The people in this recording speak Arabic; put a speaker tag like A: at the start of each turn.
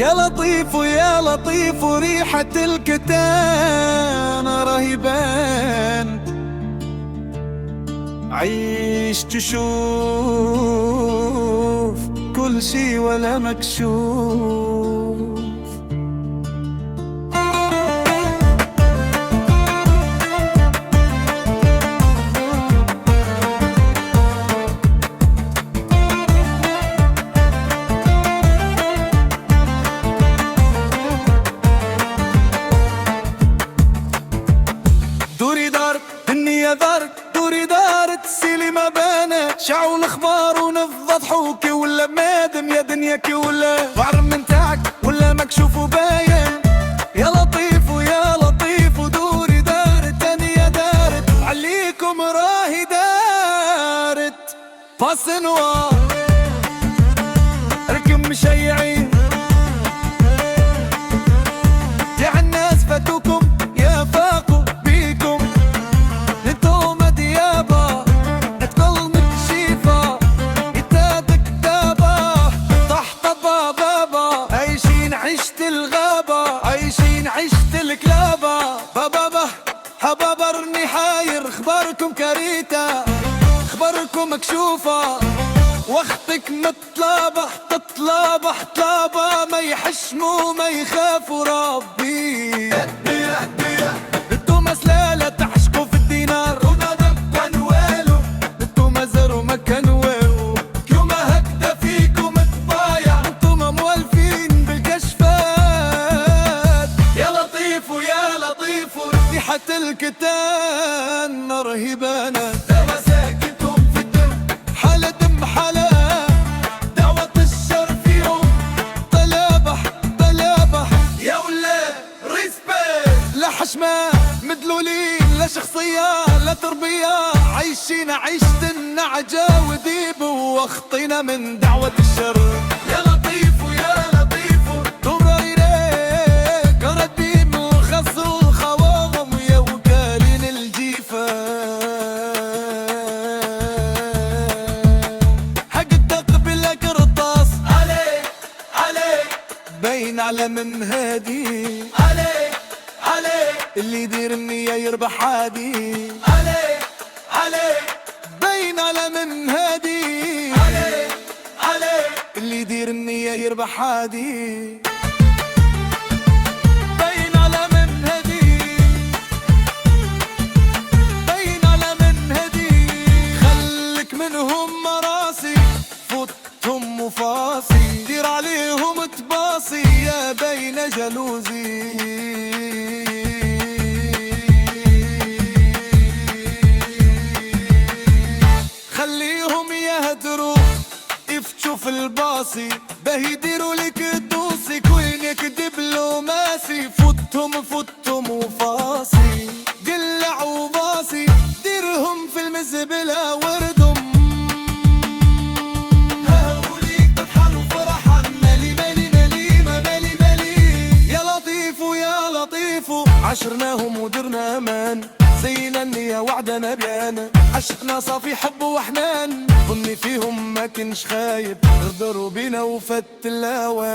A: يا لطيف يا لطيف ريحة الكتان رهيبان، عيش تشوف كل شي ولا مكشوف. دوري دارك النية دارك دوري دارت سيلي ما بانت، شعوا الاخبار ونفضحوك ولا مادم يا دنياك ولا بعرم من تاعك ولا مكشوف وباين. يا لطيف ويا لطيف ودوري دارت النية دارت، عليكم راهي دارت باس نوار ركب مشيعين يا الناس فاتوكم يا فاقوا بيكم، انتو مديابة اتكل متشيفة يتادك دابة تحت بابا، عايشين عيشة الغابة عايشين عيشة الكلابة. بابا حبابرني حاير اخباركم كريتة اخباركم مكشوفة، وقتك متلابح تطلابح طلابة ما يحشموا ما يخافوا ربي. انتو مسلالة تحشكوا في الدينار وما دبا نوالو، انتو مزر وما كنوالو يوما هكذا فيكم تضايع، انتو موالفين بالكشفات. يا لطيف ويا لطيف ريحة الكتان رهيبانة، مساكنكم في الدم حالة دم حالة دعوة الشر فيهم طلابح يا ولاد ريسبكت، لا حشمة مدلولين لا شخصية لا تربية، عايشين عيشة النعجة وذيب واخطينا من دعوة الشر. يا لطيف ويا لطيف دوريريك رديم وخصوا الخواهم يا وكالين الجيفة، حق التقبل قرطاس عليك باين على من هادي، عليك اللي يدير النية يربح عادي، عليك باين على من هادي، عليك اللي يدير النية يربح عادي. باين على من هادي باين على من هادي، خلك منهم مراسي فوتهم وفاصي، دير عليهم تباصي يا بين جلوزي. خليهم يهدروا يفتشوا في الباصي، باهي يديروا لك دوسي كوينك دبلوماسي، فوتهم وفاصي قلع وباصي، ديرهم في المزبلة وردهم هاوليك تطحن وفرحان مالي يا لطيف ويا لطيف عشرناهم ودرنا امان، زينا النية وعدنا بيانا، عشقنا صافي حب وحنان، ظني فيهم ما كنش خايب غدروا بينا وفت الاوان.